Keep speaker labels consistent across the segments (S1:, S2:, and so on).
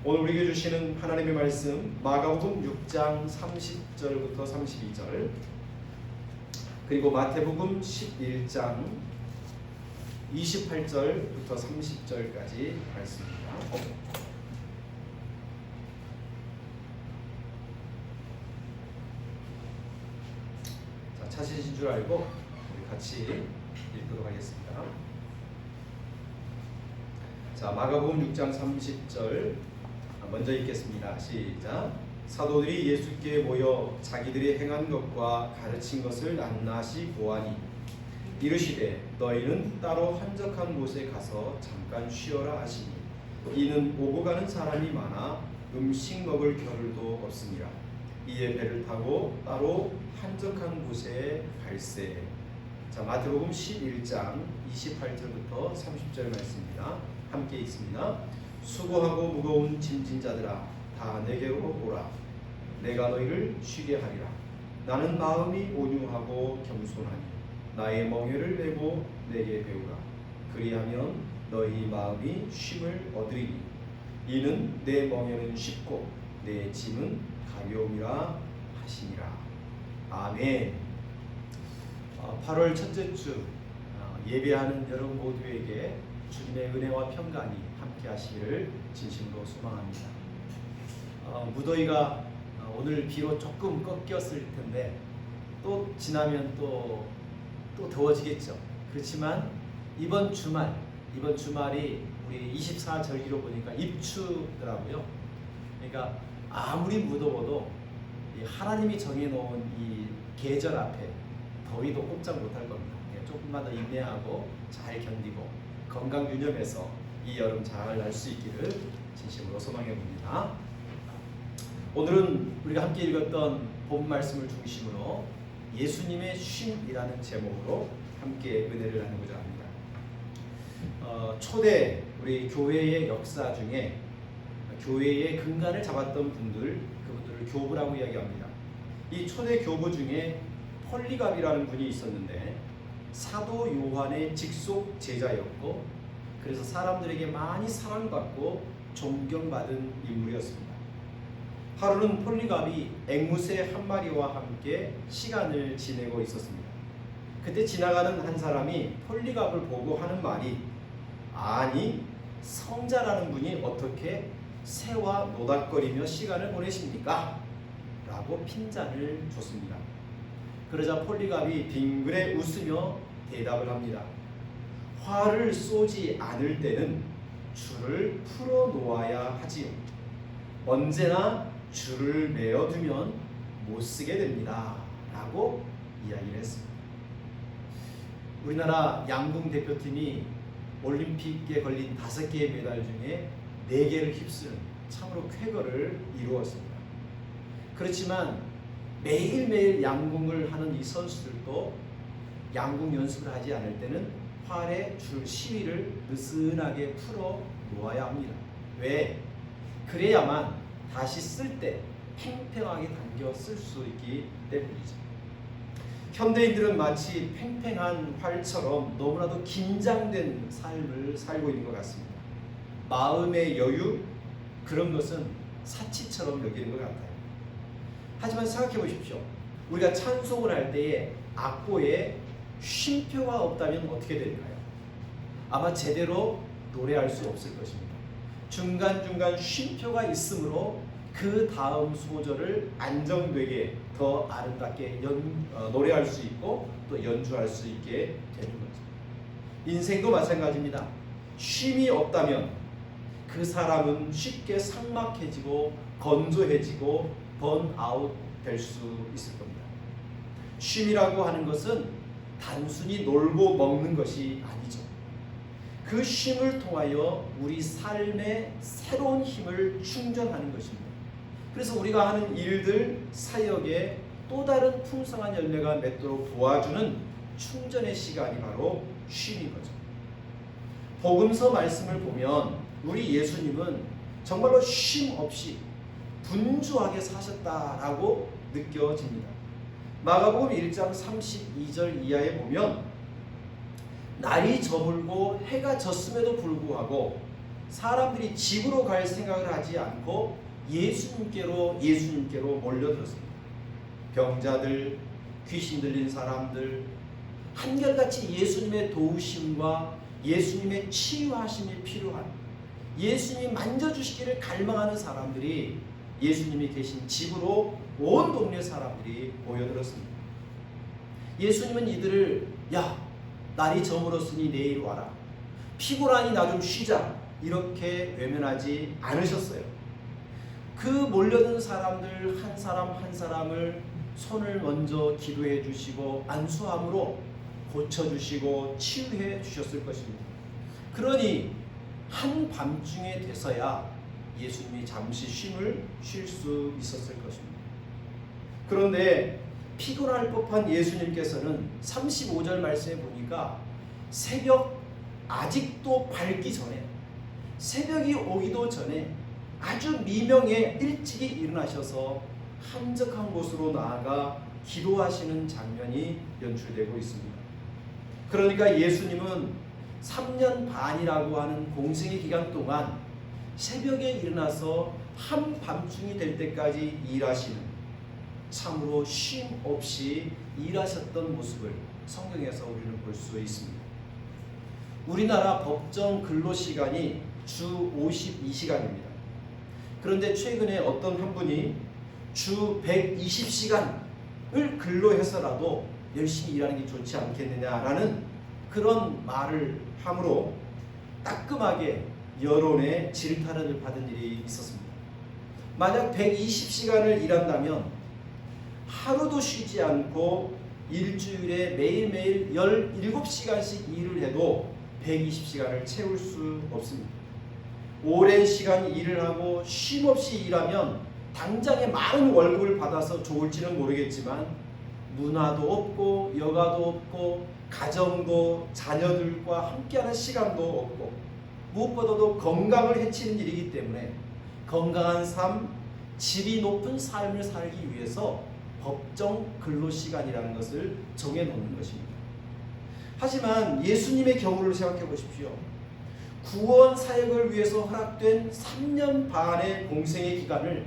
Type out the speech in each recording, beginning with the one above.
S1: 오늘 우리에게 주시는 하나님의 말씀 마가복음 6장 30절부터 32절, 그리고 마태복음 11장 28절부터 30절까지 말씀입니다. 자, 찾으신 줄 알고 우리 같이 읽도록 하겠습니다. 자, 마가복음 6장 30절 먼저 읽겠습니다. 시작. 사도들이 예수께 모여 자기들이 행한 것과 가르친 것을 낱낱이 보아니 이르시되 너희는 따로 한적한 곳에 가서 잠깐 쉬어라 하시니 이는 오고 가는 사람이 많아 음식 먹을 겨를도 없음이라. 이에 배를 타고 따로 한적한 곳에 갈새. 자, 마태복음 11장 28절부터 30절 말씀입니다. 함께 읽습니다. 수고하고 무거운 짐진 자들아 다 내게로 오라. 내가 너희를 쉬게 하리라. 나는 마음이 온유하고 겸손하니 나의 멍에를 메고 내게 배우라. 그리하면 너희 마음이 쉼을 얻으리니 이는 내 멍에는 쉽고 내 짐은 가벼움이라 하시니라. 아멘. 8월 첫째 주 예배하는 여러분 모두에게 주님의 은혜와 평강이 함께 하시기를 진심으로 소망합니다. 무더위가 오늘 비로 조금 꺾였을 텐데 또 지나면 또 더워지겠죠. 그렇지만 이번 주말이 우리 24절기로 보니까 입추더라고요. 그러니까 아무리 무더워도 하나님이 정해놓은 이 계절 앞에 더위도 꼼짝 못할 겁니다. 조금만 더 인내하고 잘 견디고 건강 유념해서 이 여름 잘 날 수 있기를 진심으로 소망해 봅니다. 오늘은 우리가 함께 읽었던 본 말씀을 중심으로 예수님의 쉼이라는 제목으로 함께 은혜를 나누고자 합니다. 초대 우리 교회의 역사 중에 교회의 근간을 잡았던 그분들을 교부라고 이야기합니다. 이 초대 교부 중에 폴리갑이라는 분이 있었는데 사도 요한의 직속 제자였고 그래서 사람들에게 많이 사랑받고 존경받은 인물이었습니다. 하루는 폴리갑이 앵무새 한 마리와 함께 시간을 지내고 있었습니다. 그때 지나가는 한 사람이 폴리갑을 보고 하는 말이 아니 성자라는 분이 어떻게 새와 노닥거리며 시간을 보내십니까? 라고 핀잔을 줬습니다. 그러자 폴리갑이 빙그레 웃으며 대답을 합니다. 활을 쏘지 않을 때는 줄을 풀어 놓아야 하지요. 언제나 줄을 메어두면 못 쓰게 됩니다. 라고 이야기를 했습니다. 우리나라 양궁 대표팀이 올림픽에 걸린 5개의 메달 중에 4개를 휩쓰는 참으로 쾌거를 이루었습니다. 그렇지만 매일매일 양궁을 하는 이 선수들도 양궁 연습을 하지 않을 때는 활의 줄 시위를 느슨하게 풀어 놓아야 합니다. 왜? 그래야만 다시 쓸 때 팽팽하게 당겨 쓸 수 있기 때문이죠. 현대인들은 마치 팽팽한 활처럼 너무나도 긴장된 삶을 살고 있는 것 같습니다. 마음의 여유, 그런 것은 사치처럼 여기는 것 같아요. 하지만 생각해 보십시오. 우리가 찬송을 할 때에 악보에 쉼표가 없다면 어떻게 될까요? 아마 제대로 노래할 수 없을 것입니다. 중간중간 쉼표가 있으므로 그 다음 소절을 안정되게 더 아름답게 노래할 수 있고 또 연주할 수 있게 되는 거죠. 인생도 마찬가지입니다. 쉼이 없다면 그 사람은 쉽게 삭막해지고 건조해지고 번아웃 될 수 있을 겁니다. 쉼이라고 하는 것은 단순히 놀고 먹는 것이 아니죠. 그 쉼을 통하여 우리 삶에 새로운 힘을 충전하는 것입니다. 그래서 우리가 하는 일들, 사역에 또 다른 풍성한 열매가 맺도록 도와주는 충전의 시간이 바로 쉼인 거죠. 복음서 말씀을 보면 우리 예수님은 정말로 쉼 없이 분주하게 사셨다라고 느껴집니다. 마가복음 1장 32절 이하에 보면 날이 저물고 해가 졌음에도 불구하고 사람들이 집으로 갈 생각을 하지 않고 예수님께로 몰려들었습니다. 병자들, 귀신 들린 사람들, 한결같이 예수님의 도우심과 예수님의 치유하심이 필요한, 예수님이 만져주시기를 갈망하는 사람들이 예수님이 계신 집으로 온 동네 사람들이 모여들었습니다. 예수님은 이들을 야, 날이 저물었으니 내일 와라, 피곤하니 나 좀 쉬자, 이렇게 외면하지 않으셨어요. 그 몰려든 사람들 한 사람 한 사람을 손을 먼저 기도해 주시고 안수함으로 고쳐주시고 치유해 주셨을 것입니다. 그러니 한밤중에 돼서야 예수님이 잠시 쉼을 쉴 수 있었을 것입니다. 그런데 피곤할 법한 예수님께서는 35절 말씀에 보니까 새벽 아직도 밝기 전에, 새벽이 오기도 전에 아주 미명에 일찍이 일어나셔서 한적한 곳으로 나아가 기도하시는 장면이 연출되고 있습니다. 그러니까 예수님은 3년 반이라고 하는 공생의 기간 동안 새벽에 일어나서 한밤중이 될 때까지 일하시는, 참으로 쉼 없이 일하셨던 모습을 성경에서 우리는 볼 수 있습니다. 우리나라 법정 근로시간이 주 52시간입니다. 그런데 최근에 어떤 한 분이 주 120시간을 근로해서라도 열심히 일하는 게 좋지 않겠느냐라는 그런 말을 함으로 따끔하게 여론의 질타를 받은 일이 있었습니다. 만약 120시간을 일한다면 하루도 쉬지 않고 일주일에 매일매일 17시간씩 일을 해도 120시간을 채울 수 없습니다. 오랜 시간 일을 하고 쉼없이 일하면 당장에 많은 월급을 받아서 좋을지는 모르겠지만 문화도 없고 여가도 없고 가정도 자녀들과 함께하는 시간도 없고 무엇보다도 건강을 해치는 일이기 때문에 건강한 삶, 질이 높은 삶을 살기 위해서 법정 근로시간이라는 것을 정해놓는 것입니다. 하지만 예수님의 경우를 생각해 보십시오. 구원 사역을 위해서 허락된 3년 반의 공생의 기간을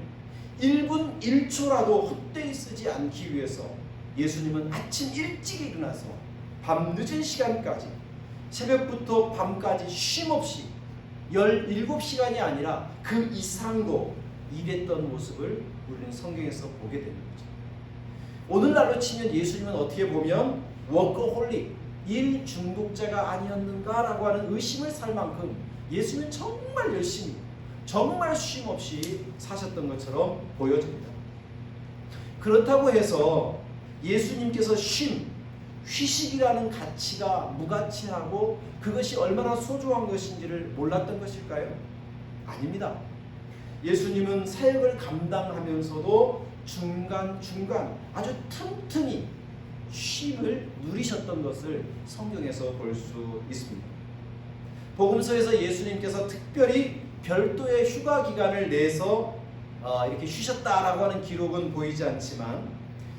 S1: 1분 1초라도 헛되이 쓰지 않기 위해서 예수님은 아침 일찍 일어나서 밤 늦은 시간까지, 새벽부터 밤까지 쉼없이 17시간이 아니라 그 이상도 일했던 모습을 우리는 성경에서 보게 되는 거죠. 오늘날로 치면 예수님은 어떻게 보면 워커홀릭, 일 중독자가 아니었는가라고 하는 의심을 살 만큼 예수님은 정말 열심히, 정말 쉼없이 사셨던 것처럼 보여집니다. 그렇다고 해서 예수님께서 휴식이라는 가치가 무가치하고 그것이 얼마나 소중한 것인지를 몰랐던 것일까요? 아닙니다. 예수님은 사역을 감당하면서도 중간중간 아주 틈틈이 쉼을 누리셨던 것을 성경에서 볼 수 있습니다. 복음서에서 예수님께서 특별히 별도의 휴가 기간을 내서 이렇게 쉬셨다라고 하는 기록은 보이지 않지만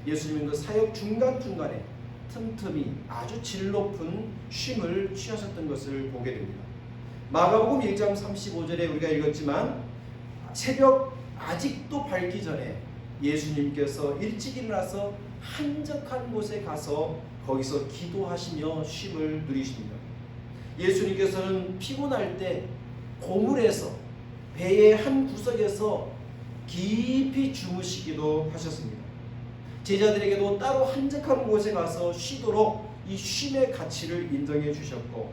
S1: 예수님은 그 사역 중간중간에 틈틈이 아주 질 높은 쉼을 취하셨던 것을 보게 됩니다. 마가복음 1장 35절에 우리가 읽었지만 새벽 아직도 밝기 전에 예수님께서 일찍 일어나서 한적한 곳에 가서 거기서 기도하시며 쉼을 누리십니다. 예수님께서는 피곤할 때 고물에서 배의 한 구석에서 깊이 주무시기도 하셨습니다. 제자들에게도 따로 한적한 곳에 가서 쉬도록 이 쉼의 가치를 인정해 주셨고,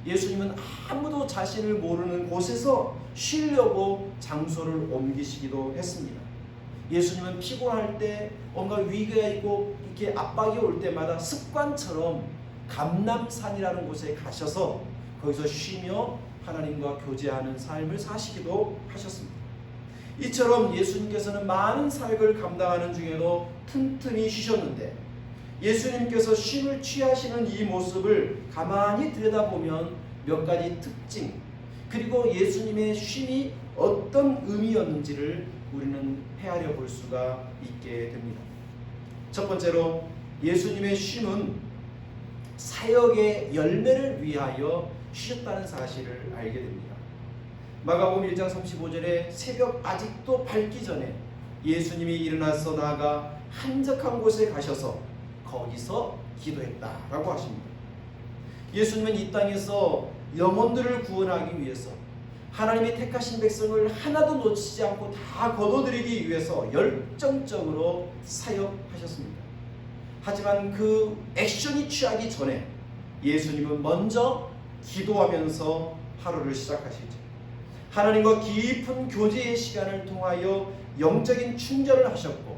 S1: 예수님은 아무도 자신을 모르는 곳에서 쉬려고 장소를 옮기시기도 했습니다. 예수님은 피곤할 때 뭔가 위기가 있고 이렇게 압박이 올 때마다 습관처럼 감람산이라는 곳에 가셔서 거기서 쉬며 하나님과 교제하는 삶을 사시기도 하셨습니다. 이처럼 예수님께서는 많은 사역을 감당하는 중에도 틈틈이 쉬셨는데, 예수님께서 쉼을 취하시는 이 모습을 가만히 들여다보면 몇 가지 특징, 그리고 예수님의 쉼이 어떤 의미였는지를 우리는 헤아려 볼 수가 있게 됩니다. 첫 번째로 예수님의 쉼은 사역의 열매를 위하여 쉬셨다는 사실을 알게 됩니다. 마가복음 1장 35절에 새벽 아직도 밝기 전에 예수님이 일어나서 나아가 한적한 곳에 가셔서 거기서 기도했다라고 하십니다. 예수님은 이 땅에서 영혼들을 구원하기 위해서 하나님이 택하신 백성을 하나도 놓치지 않고 다 거둬들이기 위해서 열정적으로 사역하셨습니다. 하지만 그 액션이 취하기 전에 예수님은 먼저 기도하면서 하루를 시작하시죠. 하나님과 깊은 교제의 시간을 통하여 영적인 충전을 하셨고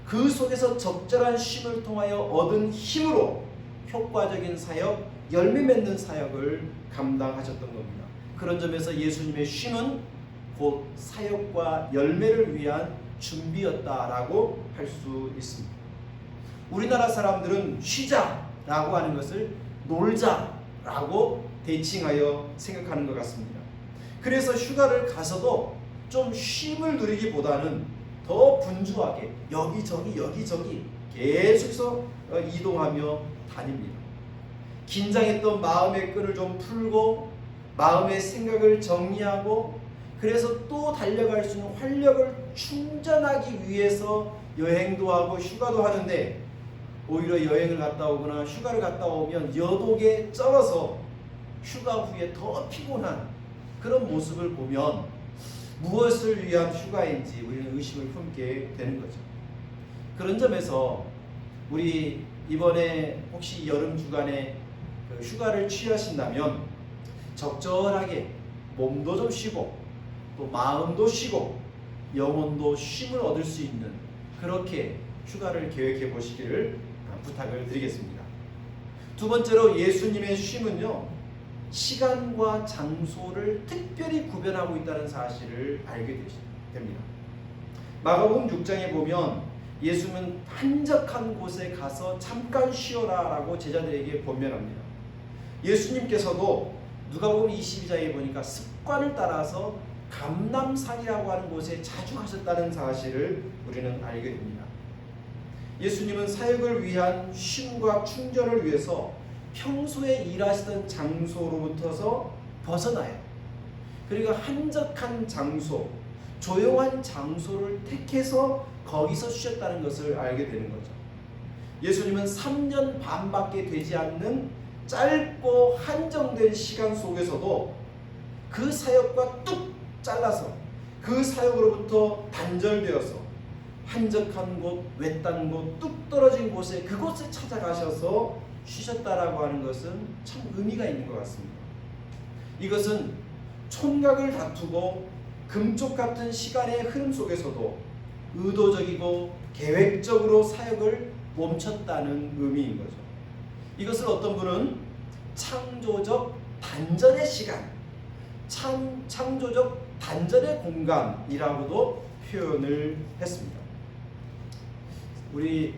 S1: 그 속에서 적절한 쉼을 통하여 얻은 힘으로 효과적인 사역, 열매 맺는 사역을 감당하셨던 겁니다. 그런 점에서 예수님의 쉼은 곧 사역과 열매를 위한 준비였다라고 할 수 있습니다. 우리나라 사람들은 쉬자라고 하는 것을 놀자라고 대칭하여 생각하는 것 같습니다. 그래서 휴가를 가서도 좀 쉼을 누리기보다는 더 분주하게 여기저기 계속해서 이동하며 다닙니다. 긴장했던 마음의 끈을 좀 풀고 마음의 생각을 정리하고 그래서 또 달려갈 수 있는 활력을 충전하기 위해서 여행도 하고 휴가도 하는데 오히려 여행을 갔다 오거나 휴가를 갔다 오면 여독에 쩔어서 휴가 후에 더 피곤한 그런 모습을 보면 무엇을 위한 휴가인지 우리는 의심을 품게 되는 거죠. 그런 점에서 우리 이번에 혹시 여름 주간에 휴가를 취하신다면 적절하게 몸도 좀 쉬고 또 마음도 쉬고 영혼도 쉼을 얻을 수 있는 그렇게 휴가를 계획해 보시기를 부탁을 드리겠습니다. 두 번째로 예수님의 쉼은요, 시간과 장소를 특별히 구별하고 있다는 사실을 알게 됩니다. 마가복음 6장에 보면 예수님은 한적한 곳에 가서 잠깐 쉬어라 라고 제자들에게 권면합니다. 예수님께서도 누가복음 22장에 보니까 습관을 따라서 감람산이라고 하는 곳에 자주 가셨다는 사실을 우리는 알게 됩니다. 예수님은 사역을 위한 쉼과 충전을 위해서 평소에 일하시던 장소로부터서 벗어나요. 그리고 한적한 장소, 조용한 장소를 택해서 거기서 쉬었다는 것을 알게 되는 거죠. 예수님은 3년 반밖에 되지 않는 짧고 한정된 시간 속에서도 그 사역과 뚝 잘라서 그 사역으로부터 단절되어서 한적한 곳, 외딴 곳, 뚝 떨어진 곳에 그곳에 찾아가셔서 쉬셨다라고 하는 것은 참 의미가 있는 것 같습니다. 이것은 촌각을 다투고 금쪽 같은 시간의 흐름 속에서도 의도적이고 계획적으로 사역을 멈췄다는 의미인 거죠. 이것을 어떤 분은 창조적 단절의 시간, 창조적 단절의 공간이라고도 표현을 했습니다. 우리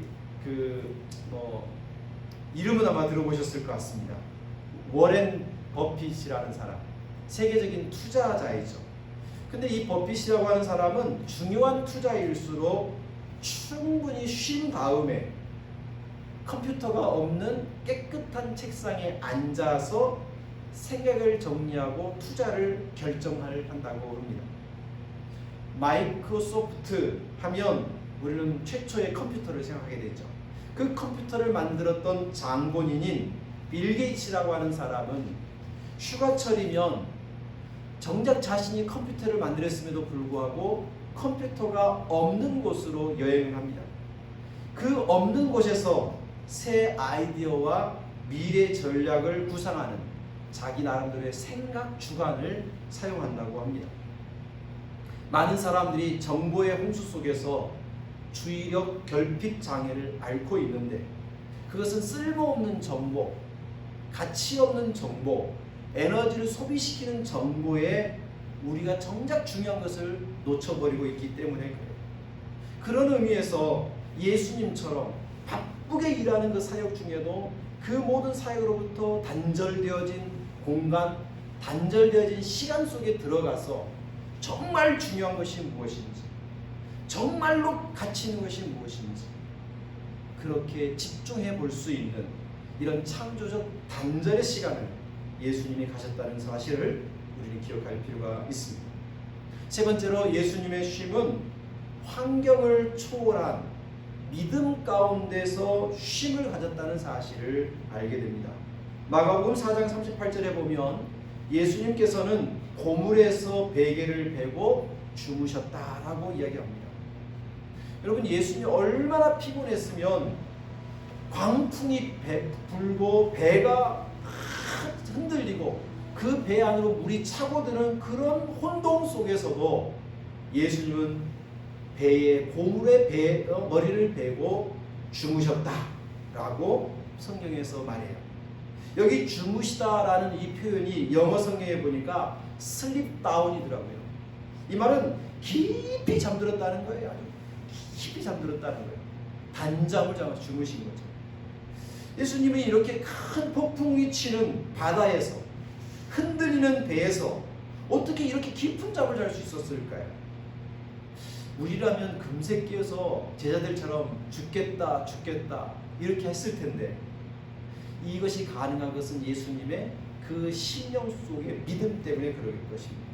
S1: 이름은 아마 들어보셨을 것 같습니다. 워렌 버핏이라는 사람, 세계적인 투자자이죠. 근데 이 버핏이라고 하는 사람은 중요한 투자일수록 충분히 쉰 다음에 컴퓨터가 없는 깨끗한 책상에 앉아서 생각을 정리하고 투자를 한다고 합니다. 마이크로소프트 하면 우리는 최초의 컴퓨터를 생각하게 되죠. 그 컴퓨터를 만들었던 장본인인 빌 게이츠라고 하는 사람은 휴가철이면 정작 자신이 컴퓨터를 만들었음에도 불구하고 컴퓨터가 없는 곳으로 여행을 합니다. 그 없는 곳에서 새 아이디어와 미래 전략을 구상하는 자기 나름대로의 생각 주관을 사용한다고 합니다. 많은 사람들이 정보의 홍수 속에서 주의력 결핍 장애를 앓고 있는데 그것은 쓸모없는 정보, 가치 없는 정보, 에너지를 소비시키는 정보에 우리가 정작 중요한 것을 놓쳐버리고 있기 때문에 그래요. 그런 의미에서 예수님처럼 바쁘게 일하는 그 사역 중에도 그 모든 사역으로부터 단절되어진 공간, 단절되어진 시간 속에 들어가서 정말 중요한 것이 무엇인지, 정말로 가치 있는 것이 무엇인지 그렇게 집중해 볼 수 있는 이런 창조적 단절의 시간을 예수님이 가졌다는 사실을 우리는 기억할 필요가 있습니다. 세 번째로 예수님의 쉼은 환경을 초월한 믿음 가운데서 쉼을 가졌다는 사실을 알게 됩니다. 마가복음 4장 38절에 보면 예수님께서는 고물에서 베개를 베고 주무셨다라고 이야기합니다. 여러분, 예수님이 얼마나 피곤했으면 광풍이 불고 배가 흔들리고 그 배 안으로 물이 차고드는 그런 혼동 속에서도 예수님은 고물에 머리를 베고 주무셨다라고 성경에서 말해요. 여기 주무시다라는 이 표현이 영어 성경에 보니까 슬립 다운이더라고요. 이 말은 깊이 잠들었다는 거예요. 아주 깊이 잠들었다는 거예요. 단잠을 자고 주무신 거죠. 예수님이 이렇게 큰 폭풍이 치는 바다에서, 흔들리는 배에서 어떻게 이렇게 깊은 잠을 잘 수 있었을까요? 우리라면 금세 깨어서 제자들처럼 죽겠다 이렇게 했을 텐데, 이것이 가능한 것은 예수님의 그 심령 속의 믿음 때문에 그럴 것입니다.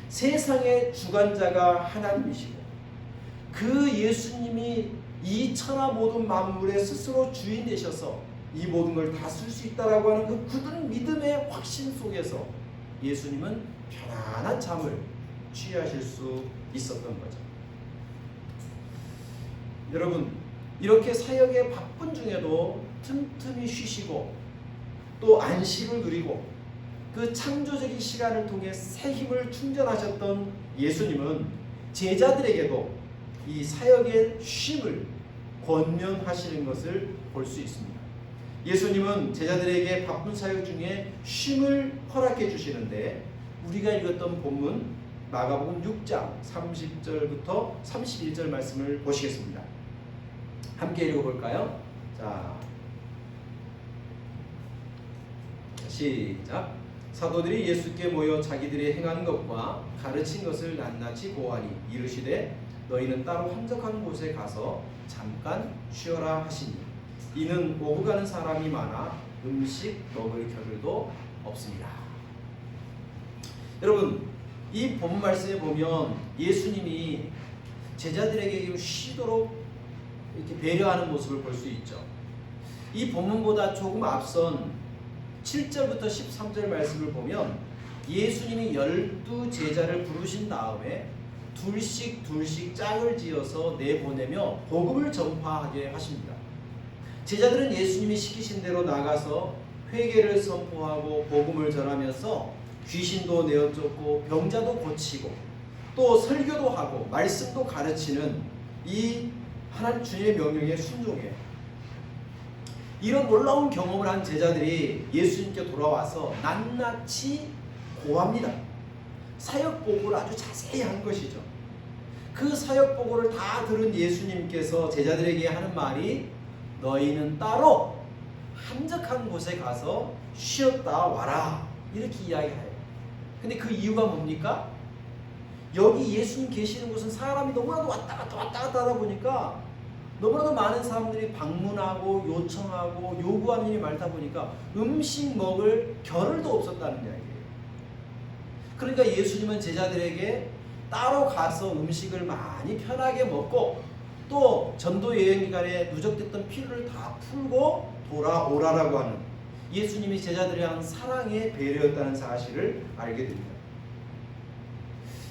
S1: 세상의 주관자가 하나님이시고 그 예수님이 이 천하 모든 만물의 스스로 주인 되셔서 이 모든 걸 다 쓸 수 있다라고 하는 그 굳은 믿음의 확신 속에서 예수님은 편안한 잠을 취하실 수 있었던 거죠. 여러분, 이렇게 사역의 바쁜 중에도 틈틈이 쉬시고 또 안식을 누리고 그 창조적인 시간을 통해 새 힘을 충전하셨던 예수님은 제자들에게도 이 사역의 쉼을 권면하시는 것을 볼 수 있습니다. 예수님은 제자들에게 바쁜 사역 중에 쉼을 허락해 주시는데, 우리가 읽었던 본문 마가복음 6장 30절부터 31절 말씀을 보시겠습니다. 함께 읽어볼까요? 자, 시작. 사도들이 예수께 모여 자기들이 행한 것과 가르친 것을 낱낱이 고하니 이르시되 너희는 따로 한적한 곳에 가서 잠깐 쉬어라 하시니 이는 오고 가는 사람이 많아 음식 먹을 겨를도 없습니다. 여러분, 이 본 말씀에 보면 예수님이 제자들에게 쉬도록 이렇게 배려하는 모습을 볼 수 있죠. 이 본문보다 조금 앞선 7절부터 13절 말씀을 보면 예수님이 12제자를 부르신 다음에 둘씩 짝을 지어서 내보내며 복음을 전파하게 하십니다. 제자들은 예수님이 시키신 대로 나가서 회개를 선포하고 복음을 전하면서 귀신도 내어쫓고 병자도 고치고 또 설교도 하고 말씀도 가르치는 이 하나님 주님의 명령에 순종해요. 이런 놀라운 경험을 한 제자들이 예수님께 돌아와서 낱낱이 고합니다. 사역 보고를 아주 자세히 한 것이죠. 그 사역 보고를 다 들은 예수님께서 제자들에게 하는 말이 너희는 따로 한적한 곳에 가서 쉬었다 와라, 이렇게 이야기해요. 근데 그 이유가 뭡니까? 여기 예수님 계시는 곳은 사람이 너무나도 왔다 갔다 하다 보니까 너무나도 많은 사람들이 방문하고 요청하고 요구하는 일이 많다 보니까 음식 먹을 겨를도 없었다는 이야기예요. 그러니까 예수님은 제자들에게 따로 가서 음식을 많이 편하게 먹고 또 전도 여행 기간에 누적됐던 피로를 다 풀고 돌아오라라고 하는 예수님이 제자들에 대한 사랑의 배려였다는 사실을 알게 됩니다.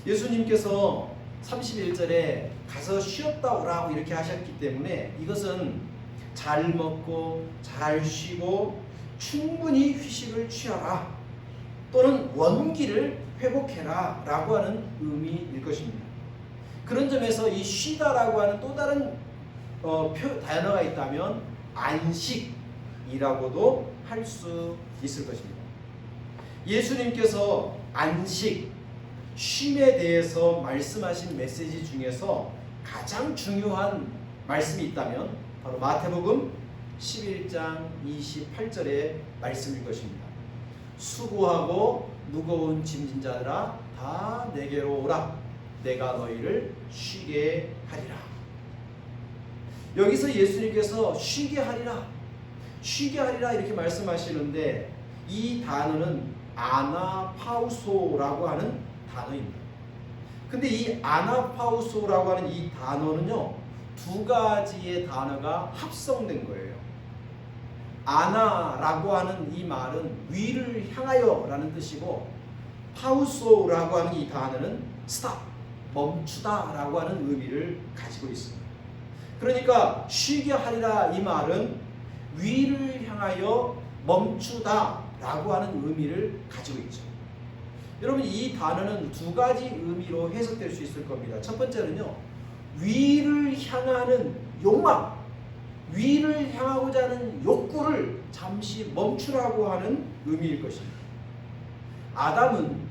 S1: 예수님께서 31절에 가서 쉬었다 오라고 이렇게 하셨기 때문에 이것은 잘 먹고 잘 쉬고 충분히 휴식을 취하라 또는 원기를 회복해라 라고 하는 의미일 것입니다. 그런 점에서 이 쉬다라고 하는 또 다른 단어가 있다면 안식이라고도 할 수 있을 것입니다. 예수님께서 안식, 쉼에 대해서 말씀하신 메시지 중에서 가장 중요한 말씀이 있다면 바로 마태복음 11장 28절의 말씀일 것입니다. 수고하고 무거운 짐진 자들아 다 내게로 오라 내가 너희를 쉬게 하리라. 여기서 예수님께서 쉬게 하리라 이렇게 말씀하시는데 이 단어는 아나파우소라고 하는 단어입니다. 근데 이 아나파우소라고 하는 이 단어는요, 두 가지의 단어가 합성된 거예요. 아나라고 하는 이 말은 위를 향하여 라는 뜻이고, 파우소라고 하는 이 단어는 스탑, 멈추다 라고 하는 의미를 가지고 있습니다. 그러니까 쉬게 하리라 이 말은 위를 향하여 멈추다 라고 하는 의미를 가지고 있죠. 여러분, 이 단어는 두 가지 의미로 해석될 수 있을 겁니다. 첫 번째는요, 위를 향하는 욕망, 위를 향하고자 하는 욕구를 잠시 멈추라고 하는 의미일 것입니다. 아담은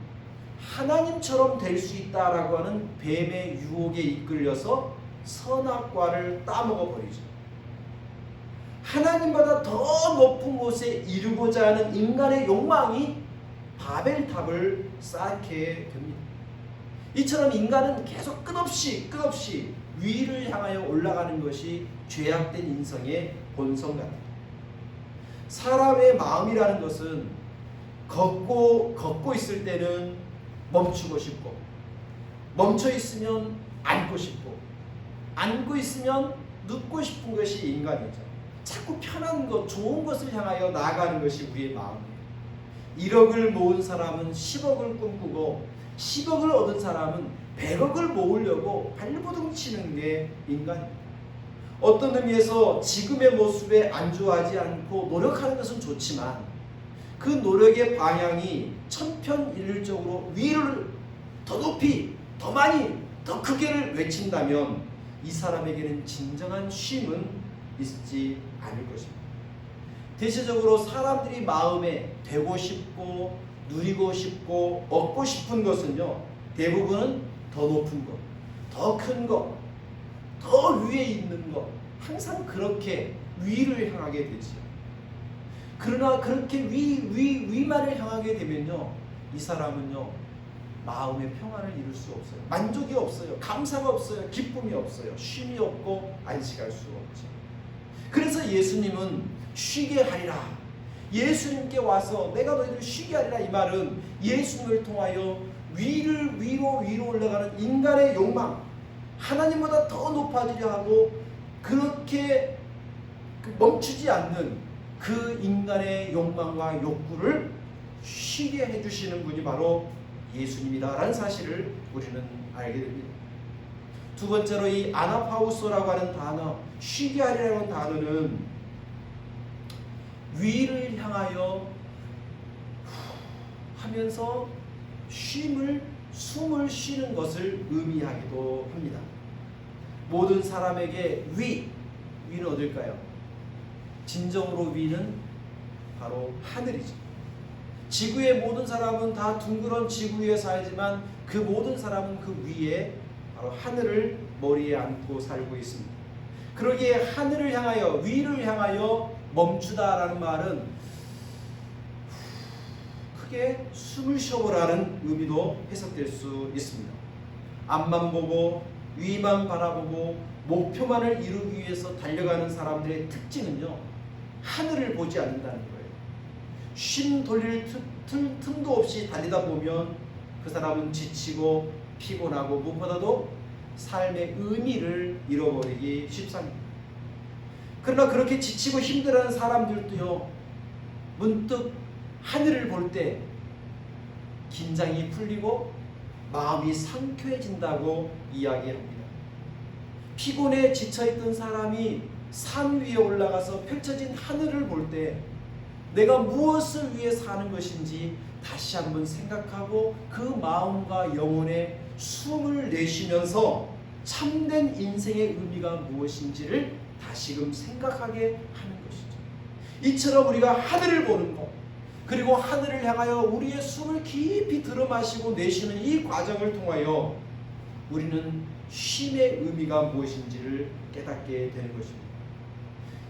S1: 하나님처럼 될 수 있다라고 하는 뱀의 유혹에 이끌려서 선악과를 따먹어 버리죠. 하나님보다 더 높은 곳에 이르고자 하는 인간의 욕망이 바벨탑을 쌓게 됩니다. 이처럼 인간은 계속 끝없이 위를 향하여 올라가는 것이 죄악된 인성의 본성 같아요. 사람의 마음이라는 것은 걷고 있을 때는 멈추고 싶고, 멈춰 있으면 앉고 싶고, 앉고 있으면 눕고 싶은 것이 인간이죠. 자꾸 편한 것, 좋은 것을 향하여 나아가는 것이 우리의 마음이에요. 1억을 모은 사람은 10억을 꿈꾸고, 10억을 얻은 사람은 100억을 모으려고 발버둥 치는 게 인간입니다. 어떤 의미에서 지금의 모습에 안주하지 않고 노력하는 것은 좋지만, 그 노력의 방향이 천편일률적으로 위를 더 높이, 더 많이, 더 크게를 외친다면 이 사람에게는 진정한 쉼은 있지 않을 것입니다. 대체적으로 사람들이 마음에 되고 싶고 누리고 싶고 얻고 싶은 것은요, 대부분은 더 높은 것, 더 큰 것, 더 위에 있는 것, 항상 그렇게 위를 향하게 되지요. 그러나 그렇게 위만을 향하게 되면요, 이 사람은요, 마음의 평안을 이룰 수 없어요. 만족이 없어요. 감사가 없어요. 기쁨이 없어요. 쉼이 없고 안식할 수 없죠. 그래서 예수님은 쉬게 하리라, 예수님께 와서 내가 너희들을 쉬게 하리라, 이 말은 예수님을 통하여 위로 올라가는 인간의 욕망, 하나님보다 더 높아지려 하고 그렇게 멈추지 않는 그 인간의 욕망과 욕구를 쉬게 해주시는 분이 바로 예수님이다라는 사실을 우리는 알게 됩니다. 두 번째로 이 아나파우소라고 하는 단어, 쉬게 하리라는 단어는 위를 향하여 하면서 숨을 쉬는 것을 의미하기도 합니다. 모든 사람에게 위는 어딜까요? 진정으로 위는 바로 하늘이죠. 지구의 모든 사람은 다 둥그런 지구 위에 살지만 그 모든 사람은 그 위에 바로 하늘을 머리에 안고 살고 있습니다. 그러기에 하늘을 향하여, 위를 향하여 멈추다라는 말은 크게 숨을 쉬어보라는 의미도 해석될 수 있습니다. 앞만 보고 위만 바라보고 목표만을 이루기 위해서 달려가는 사람들의 특징은요, 하늘을 보지 않는다는 거예요. 쉼 돌릴 틈도 없이 달리다 보면 그 사람은 지치고 피곤하고 무엇보다도 삶의 의미를 잃어버리기 쉽습니다. 그러나 그렇게 지치고 힘들어하는 사람들도요, 문득 하늘을 볼 때 긴장이 풀리고 마음이 상쾌해진다고 이야기합니다. 피곤해 지쳐있던 사람이 산 위에 올라가서 펼쳐진 하늘을 볼 때 내가 무엇을 위해 사는 것인지 다시 한번 생각하고 그 마음과 영혼에 숨을 내쉬면서 참된 인생의 의미가 무엇인지를 다시금 생각하게 하는 것이죠. 이처럼 우리가 하늘을 보는 것, 그리고 하늘을 향하여 우리의 숨을 깊이 들어마시고 내쉬는 이 과정을 통하여 우리는 쉼의 의미가 무엇인지를 깨닫게 되는 것입니다.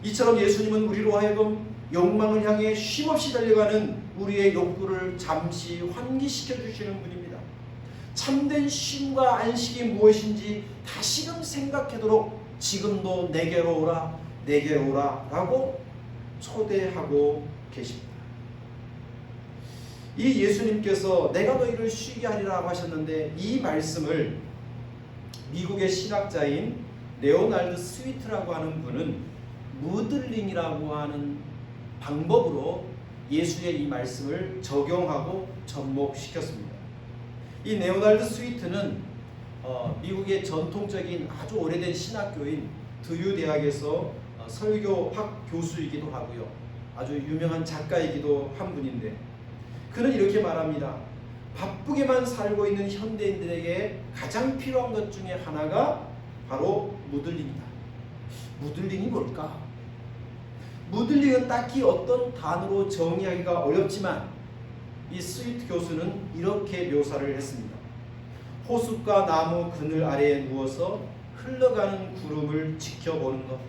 S1: 이처럼 예수님은 우리로 하여금 욕망을 향해 쉼없이 달려가는 우리의 욕구를 잠시 환기시켜 주시는 분입니다. 참된 쉼과 안식이 무엇인지 다시금 생각하도록 지금도 내게로 오라, 내게로 오라 라고 초대하고 계십니다. 이 예수님께서 내가 너희를 쉬게 하리라고 하셨는데, 이 말씀을 미국의 신학자인 레오날드 스위트라고 하는 분은 무들링이라고 하는 방법으로 예수의 이 말씀을 적용하고 접목시켰습니다. 이 레오날드 스위트는 미국의 전통적인 아주 오래된 신학교인 드유 대학에서 설교학 교수이기도 하고요. 아주 유명한 작가이기도 한 분인데, 그는 이렇게 말합니다. 바쁘게만 살고 있는 현대인들에게 가장 필요한 것 중에 하나가 바로 무들링이다. 무들링이 뭘까? 무들링은 딱히 어떤 단어로 정의하기가 어렵지만 이 스위트 교수는 이렇게 묘사를 했습니다. 호숫가 나무 그늘 아래에 누워서 흘러가는 구름을 지켜보는 것,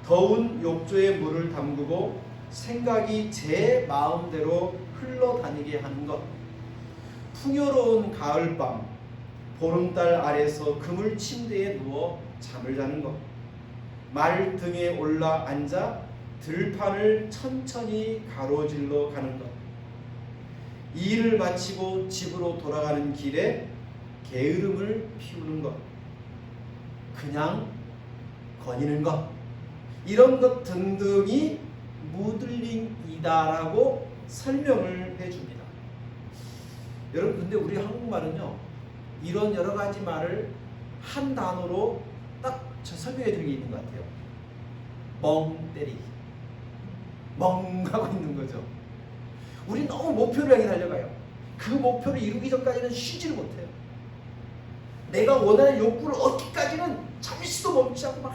S1: 더운 욕조에 물을 담그고 생각이 제 마음대로 흘러다니게 하는 것, 풍요로운 가을밤 보름달 아래서 그물 침대에 누워 잠을 자는 것, 말 등에 올라 앉아 들판을 천천히 가로질러 가는 것, 일을 마치고 집으로 돌아가는 길에 게으름을 피우는 것, 그냥 거니는 것, 이런 것 등등이 무들링이다라고 설명을 해줍니다. 여러분, 근데 우리 한국말은요, 이런 여러 가지 말을 한 단어로 딱 설명해 주는 게 있는 것 같아요. 멍 때리기. 멍하고 있는 거죠. 우리 너무 목표를 향해 달려가요. 그 목표를 이루기 전까지는 쉬지를 못해요. 내가 원하는 욕구를 얻기까지는 잠시도 멈추지 않고 막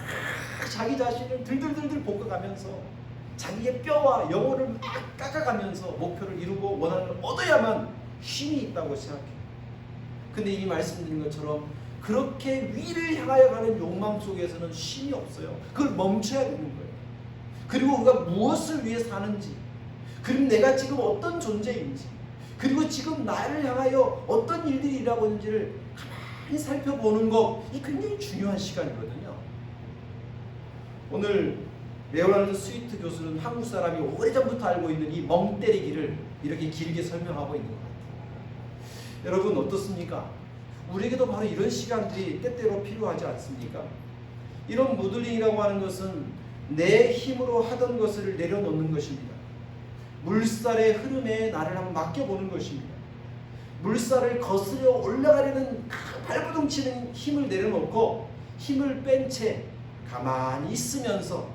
S1: 자기 자신을 들들들들 볶아가면서 자기의 뼈와 영혼을 막 깎아가면서 목표를 이루고 원하는 걸 얻어야만 쉼이 있다고 생각해요. 근데 이 말씀드린 것처럼 그렇게 위를 향하여 가는 욕망 속에서는 쉼이 없어요. 그걸 멈춰야 되는 거예요. 그리고 우리가 무엇을 위해 사는지, 그리고 내가 지금 어떤 존재인지, 그리고 지금 나를 향하여 어떤 일들이 일어나고 있는지를 가만히 살펴보는 것, 이 굉장히 중요한 시간이거든요. 오늘 레오날드 스위트 교수는 한국 사람이 오래전부터 알고 있는 이 멍 때리기를 이렇게 길게 설명하고 있는 것 같아요. 여러분 어떻습니까? 우리에게도 바로 이런 시간들이 때때로 필요하지 않습니까? 이런 무들링이라고 하는 것은 내 힘으로 하던 것을 내려놓는 것입니다. 물살의 흐름에 나를 한번 맡겨보는 것입니다. 물살을 거스려 올라가려는 발버둥치는 힘을 내려놓고 힘을 뺀 채 가만히 있으면서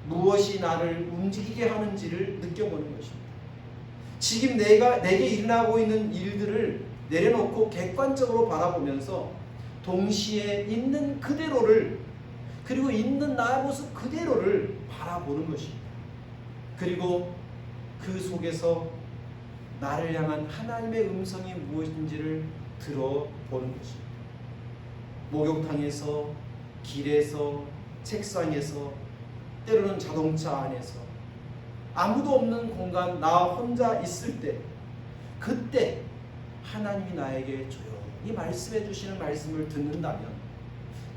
S1: 무엇이 나를 움직이게 하는지를 느껴보는 것입니다. 지금 내게 일어나고 있는 일들을 내려놓고 객관적으로 바라보면서 동시에 있는 그대로를, 그리고 있는 나의 모습 그대로를 바라보는 것입니다. 그리고 그 속에서 나를 향한 하나님의 음성이 무엇인지를 들어보는 것입니다. 목욕탕에서, 길에서, 책상에서, 때로는 자동차 안에서, 아무도 없는 공간 나 혼자 있을 때, 그때 하나님이 나에게 조용히 말씀해 주시는 말씀을 듣는다면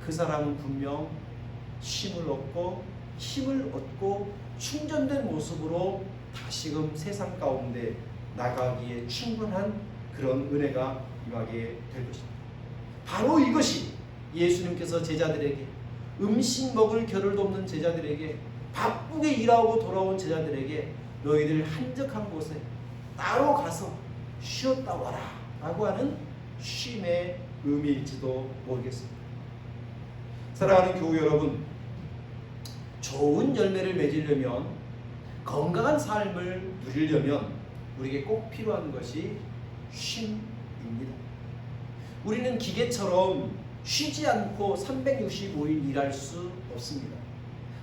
S1: 그 사람은 분명 쉼을 얻고 힘을 얻고 충전된 모습으로 다시금 세상 가운데 나가기에 충분한 그런 은혜가 임하게 될 것입니다. 바로 이것이 예수님께서 제자들에게, 음식 먹을 겨를도 없는 제자들에게, 바쁘게 일하고 돌아온 제자들에게 너희들 한적한 곳에 따로 가서 쉬었다 와라 라고 하는 쉼의 의미일지도 모르겠습니다. 사랑하는 교우 여러분, 좋은 열매를 맺으려면, 건강한 삶을 누리려면 우리에게 꼭 필요한 것이 쉼입니다. 우리는 기계처럼 쉬지 않고 365일 일할 수 없습니다.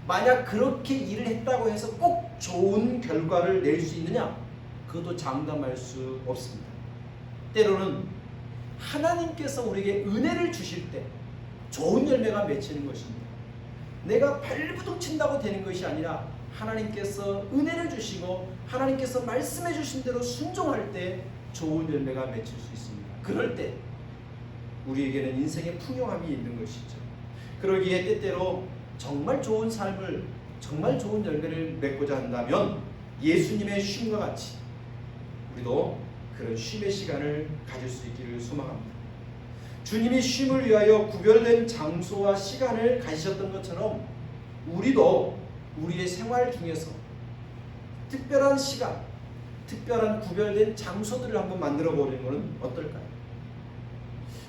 S1: 만약 그렇게 일을 했다고 해서 꼭 좋은 결과를 낼 수 있느냐? 그것도 장담할 수 없습니다. 때로는 하나님께서 우리에게 은혜를 주실 때 좋은 열매가 맺히는 것입니다. 내가 발부둥친다고 되는 것이 아니라 하나님께서 은혜를 주시고 하나님께서 말씀해 주신 대로 순종할 때 좋은 열매가 맺힐 수 있습니다. 그럴 때 우리에게는 인생의 풍요함이 있는 것이죠. 그러기에 때때로 정말 좋은 삶을, 정말 좋은 열매를 맺고자 한다면 예수님의 쉼과 같이 우리도 그런 쉼의 시간을 가질 수 있기를 소망합니다. 주님이 쉼을 위하여 구별된 장소와 시간을 가지셨던 것처럼 우리도 우리의 생활 중에서 특별한 시간, 특별한 구별된 장소들을 한번 만들어 보는 것은 어떨까요?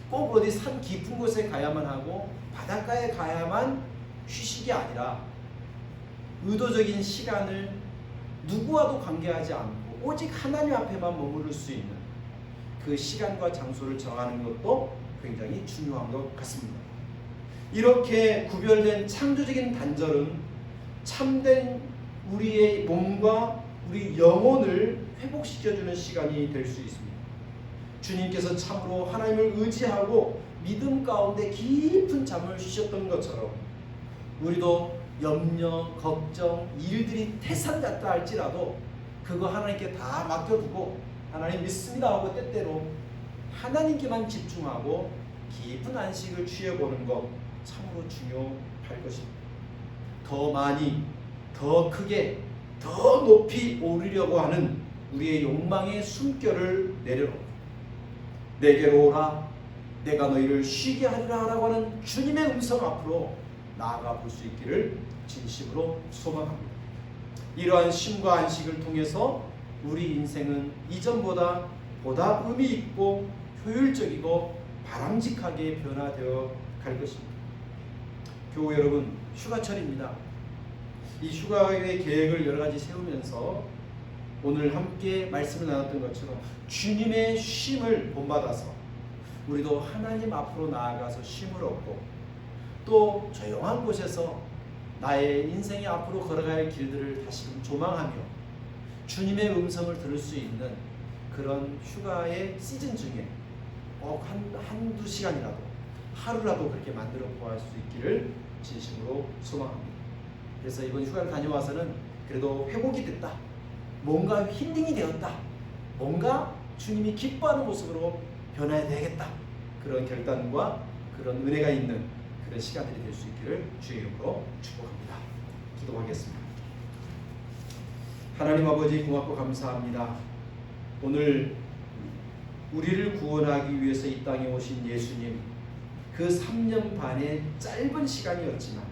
S1: 꼭 어디 산 깊은 곳에 가야만 하고 바닷가에 가야만 휴식이 아니라 의도적인 시간을 누구와도 관계하지 않고 오직 하나님 앞에만 머무를 수 있는 그 시간과 장소를 정하는 것도 굉장히 중요한 것 같습니다. 이렇게 구별된 창조적인 단절은 참된 우리의 몸과 우리 영혼을 회복시켜주는 시간이 될 수 있습니다. 주님께서 참으로 하나님을 의지하고 믿음 가운데 깊은 잠을 쉬셨던 것처럼 우리도 염려, 걱정, 일들이 태산 같다 할지라도 그거 하나님께 다 맡겨두고 하나님 믿습니다 하고 때때로 하나님께만 집중하고 깊은 안식을 취해보는 것 참으로 중요할 것입니다. 더 많이, 더 크게, 더 높이 오르려고 하는 우리의 욕망의 숨결을 내려놓고 내게로 오라 내가 너희를 쉬게 하리라 라고 하는 주님의 음성 앞으로 나아가 볼 수 있기를 진심으로 소망합니다. 이러한 쉼과 안식을 통해서 우리 인생은 이전보다 보다 의미 있고 효율적이고 바람직하게 변화되어 갈 것입니다. 교우 여러분, 휴가철입니다. 이 휴가의 계획을 여러 가지 세우면서 오늘 함께 말씀을 나눴던 것처럼 주님의 쉼을 본받아서 우리도 하나님 앞으로 나아가서 쉼을 얻고 또 조용한 곳에서 나의 인생의 앞으로 걸어갈 길들을 다시금 조망하며 주님의 음성을 들을 수 있는 그런 휴가의 시즌 중에 꼭 한두 시간이라도 하루라도 그렇게 만들어 보할 수 있기를 진심으로 소망합니다. 그래서 이번 휴가를 다녀와서는 그래도 회복이 됐다, 뭔가 힐링이 되었다, 뭔가 주님이 기뻐하는 모습으로 변해야 되겠다, 그런 결단과 그런 은혜가 있는 그런 시간들이 될 수 있기를 주의 이름으로 축복합니다. 기도하겠습니다. 하나님 아버지 고맙고 감사합니다. 오늘 우리를 구원하기 위해서 이 땅에 오신 예수님, 그 3년 반의 짧은 시간이었지만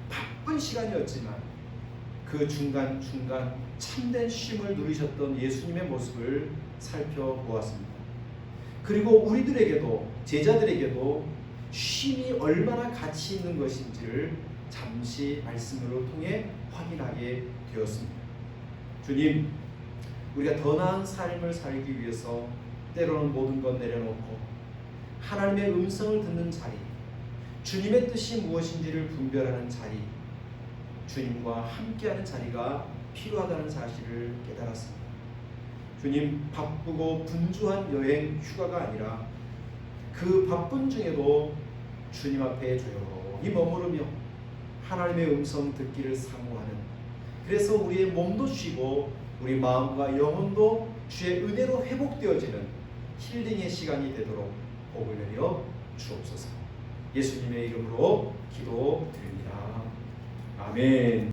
S1: 바쁜 시간이었지만 그 중간중간 참된 쉼을 누리셨던 예수님의 모습을 살펴보았습니다. 그리고 우리들에게도, 제자들에게도 쉼이 얼마나 가치 있는 것인지를 잠시 말씀으로 통해 확인하게 되었습니다. 주님, 우리가 더 나은 삶을 살기 위해서 때로는 모든 것 내려놓고 하나님의 음성을 듣는 자리, 주님의 뜻이 무엇인지를 분별하는 자리, 주님과 함께하는 자리가 필요하다는 사실을 깨달았습니다. 주님, 바쁘고 분주한 여행 휴가가 아니라 그 바쁜 중에도 주님 앞에 조용히 머무르며 하나님의 음성 듣기를 사모하는, 그래서 우리의 몸도 쉬고 우리 마음과 영혼도 주의 은혜로 회복되어지는 힐링의 시간이 되도록 복을 내려 주옵소서. 예수님의 이름으로 기도드립니다. 아멘.